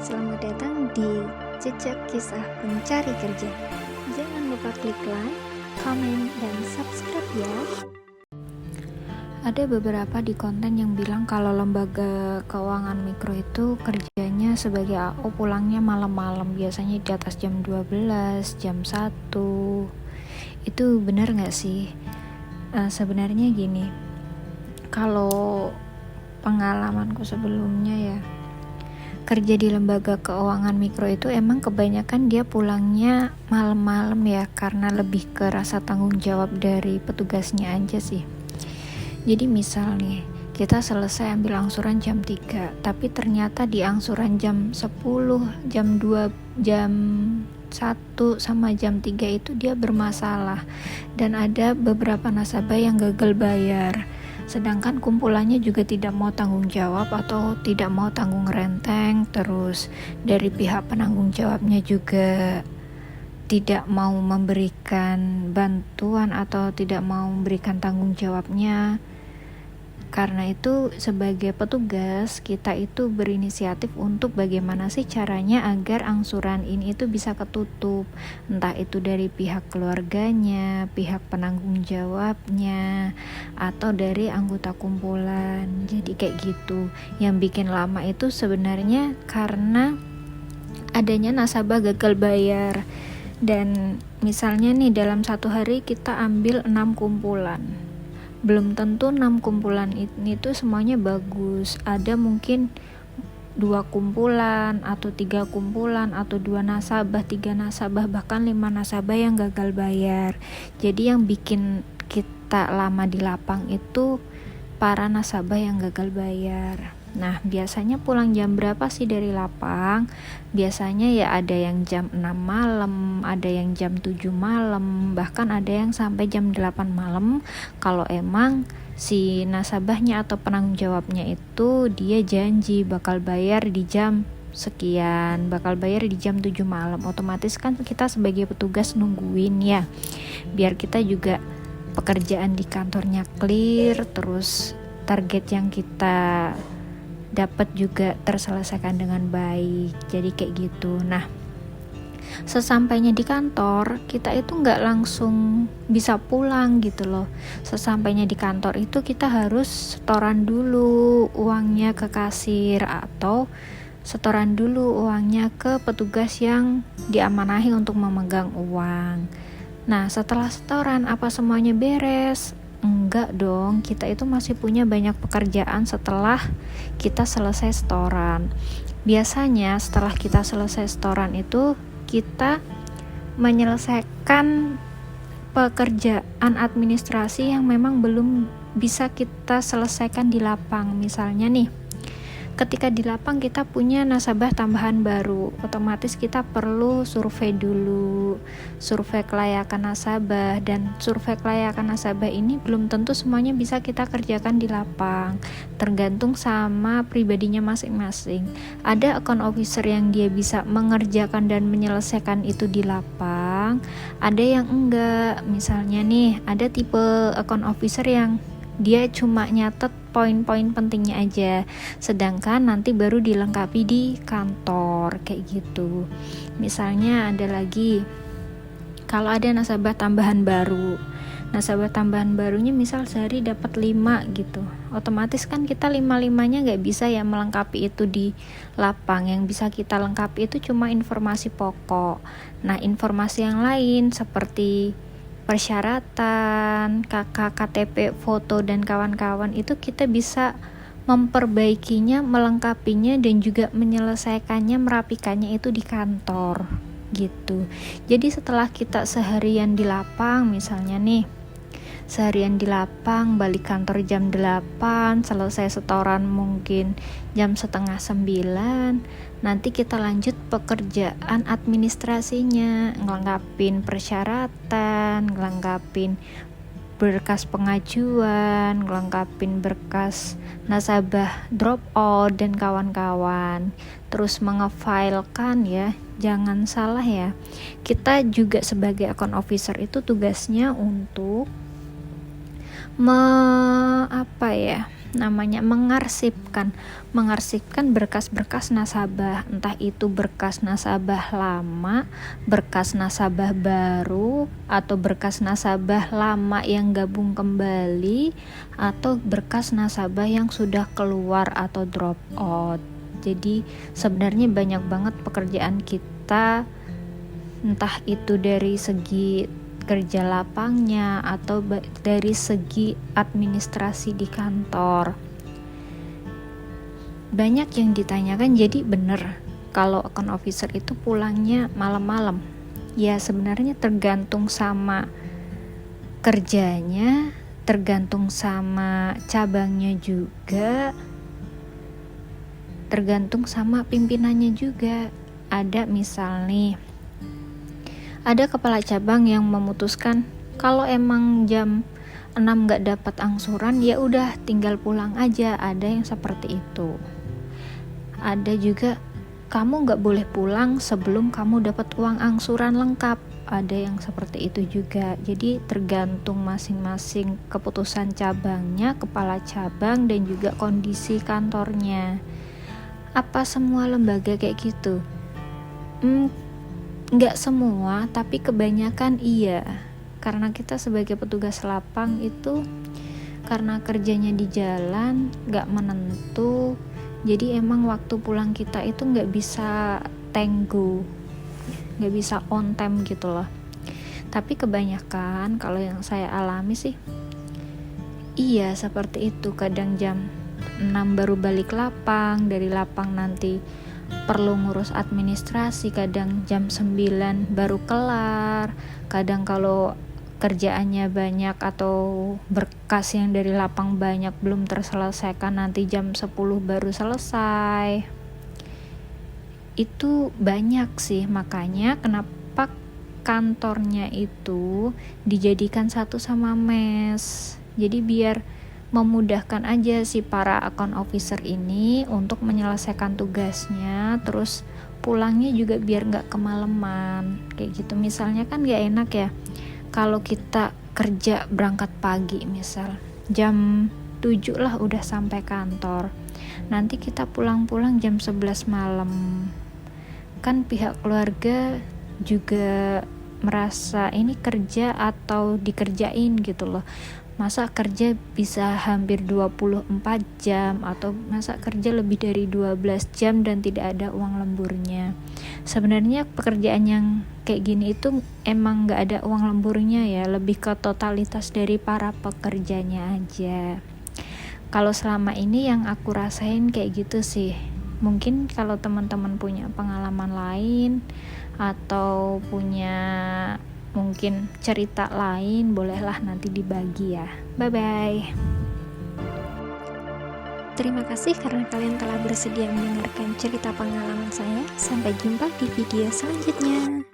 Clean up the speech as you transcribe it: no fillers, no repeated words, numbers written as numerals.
Selamat datang di Jejak Kisah Pencari Kerja. Jangan lupa klik like, komen, dan subscribe ya. Ada beberapa di konten yang bilang kalau lembaga keuangan mikro itu kerjanya sebagai AO pulangnya malam-malam, biasanya di atas jam 12, jam 1. Itu benar nggak sih? Sebenarnya gini, kalau pengalamanku sebelumnya ya, kerja di lembaga keuangan mikro itu emang kebanyakan dia pulangnya malam-malam ya, karena lebih ke rasa tanggung jawab dari petugasnya aja sih. Jadi misal nih, kita selesai ambil angsuran jam 3, tapi ternyata di angsuran jam 10, jam 2, jam 1 sama jam 3 itu dia bermasalah, dan ada beberapa nasabah yang gagal bayar. Sedangkan kumpulannya juga tidak mau tanggung jawab atau tidak mau tanggung renteng, terus dari pihak penanggung jawabnya juga tidak mau memberikan bantuan atau tidak mau memberikan tanggung jawabnya. Karena itu sebagai petugas kita itu berinisiatif untuk bagaimana sih caranya agar angsuran ini itu bisa ketutup, entah itu dari pihak keluarganya, pihak penanggung jawabnya, atau dari anggota kumpulan. Jadi kayak gitu. Yang bikin lama itu sebenarnya karena adanya nasabah gagal bayar. Dan misalnya nih dalam satu hari kita ambil 6 kumpulan, belum tentu 6 kumpulan ini tuh semuanya bagus. Ada mungkin 2 kumpulan atau 3 kumpulan atau 2 nasabah, 3 nasabah, bahkan 5 nasabah yang gagal bayar. Jadi yang bikin kita lama di lapang itu para nasabah yang gagal bayar. Nah, biasanya pulang jam berapa sih dari lapang? Biasanya ya ada yang jam 6 malam, ada yang jam 7 malam, bahkan ada yang sampai jam 8 malam kalau emang si nasabahnya atau penanggung jawabnya itu dia janji bakal bayar di jam sekian, bakal bayar di jam 7 malam. Otomatis kan kita sebagai petugas nungguin ya, biar kita juga pekerjaan di kantornya clear, terus target yang kita dapat juga terselesaikan dengan baik. Jadi kayak gitu. Nah, sesampainya di kantor kita itu nggak langsung bisa pulang gitu loh. Sesampainya di kantor itu kita harus setoran dulu uangnya ke kasir atau setoran dulu uangnya ke petugas yang diamanahi untuk memegang uang. Nah, setelah setoran apa semuanya beres? Enggak dong, kita itu masih punya banyak pekerjaan setelah kita selesai setoran. Biasanya setelah kita selesai setoran itu kita menyelesaikan pekerjaan administrasi yang memang belum bisa kita selesaikan di lapang. Misalnya nih, ketika di lapang kita punya nasabah tambahan baru, otomatis kita perlu survei dulu, survei kelayakan nasabah, dan survei kelayakan nasabah ini belum tentu semuanya bisa kita kerjakan di lapang, tergantung sama pribadinya masing-masing. Ada account officer yang dia bisa mengerjakan dan menyelesaikan itu di lapang, ada yang enggak. Misalnya nih, ada tipe account officer yang dia cuma nyatet poin-poin pentingnya aja, sedangkan nanti baru dilengkapi di kantor kayak gitu. Misalnya ada lagi, kalau ada nasabah tambahan baru, nasabah tambahan barunya misal sehari dapat 5 gitu, otomatis kan kita 5-5-nya gak bisa ya melengkapi itu di lapang. Yang bisa kita lengkapi itu cuma informasi pokok. Nah, informasi yang lain seperti persyaratan, KK, KTP, foto, dan kawan-kawan itu kita bisa memperbaikinya, melengkapinya, dan juga menyelesaikannya, merapikannya itu di kantor gitu. Jadi setelah kita seharian di lapang, misalnya nih seharian di lapang, balik kantor jam 8, selesai setoran mungkin jam 8:30, nanti kita lanjut pekerjaan administrasinya, ngelengkapin persyaratan, ngelengkapin berkas pengajuan, ngelengkapin berkas nasabah drop out dan kawan-kawan, terus mengefilekan ya. Jangan salah ya, kita juga sebagai account officer itu tugasnya untuk namanya mengarsipkan berkas-berkas nasabah, entah itu berkas nasabah lama, berkas nasabah baru, atau berkas nasabah lama yang gabung kembali, atau berkas nasabah yang sudah keluar atau drop out. Jadi sebenarnya banyak banget pekerjaan kita, entah itu dari segi kerja lapangnya atau dari segi administrasi di kantor. Banyak yang ditanyakan, jadi bener kalau account officer itu pulangnya malam-malam. Ya sebenarnya tergantung sama kerjanya, tergantung sama cabangnya juga, tergantung sama pimpinannya juga. Ada misal nih, ada kepala cabang yang memutuskan kalau emang jam 6 gak dapat angsuran, ya udah tinggal pulang aja. Ada yang seperti itu. Ada juga kamu gak boleh pulang sebelum kamu dapat uang angsuran lengkap. Ada yang seperti itu juga. Jadi tergantung masing-masing keputusan cabangnya, kepala cabang, dan juga kondisi kantornya. Apa semua lembaga kayak gitu? Nggak semua, tapi kebanyakan iya. Karena kita sebagai petugas lapang itu, karena kerjanya di jalan, nggak menentu, jadi emang waktu pulang kita itu nggak bisa tenggo, nggak bisa on time gitu loh. Tapi kebanyakan kalau yang saya alami sih, iya seperti itu. Kadang jam 6 baru balik lapang, dari lapang nanti perlu ngurus administrasi, kadang jam 9 baru kelar, kadang kalau kerjaannya banyak atau berkas yang dari lapang banyak belum terselesaikan, nanti jam 10 baru selesai. Itu banyak sih, makanya kenapa kantornya itu dijadikan satu sama mes. Jadi biar memudahkan aja si para account officer ini untuk menyelesaikan tugasnya, terus pulangnya juga biar gak kemalaman kayak gitu. Misalnya kan gak enak ya kalau kita kerja berangkat pagi, misal jam 7 lah udah sampai kantor, nanti kita pulang-pulang jam 11 malam, kan pihak keluarga juga merasa ini kerja atau dikerjain gitu loh. Masa kerja bisa hampir 24 jam atau masa kerja lebih dari 12 jam dan tidak ada uang lemburnya. Sebenarnya pekerjaan yang kayak gini itu emang gak ada uang lemburnya ya, lebih ke totalitas dari para pekerjanya aja. Kalau selama ini yang aku rasain kayak gitu sih. Mungkin kalau teman-teman punya pengalaman lain atau punya mungkin cerita lain, bolehlah nanti dibagi ya. Bye-bye. Terima kasih karena kalian telah bersedia mendengarkan cerita pengalaman saya. Sampai jumpa di video selanjutnya.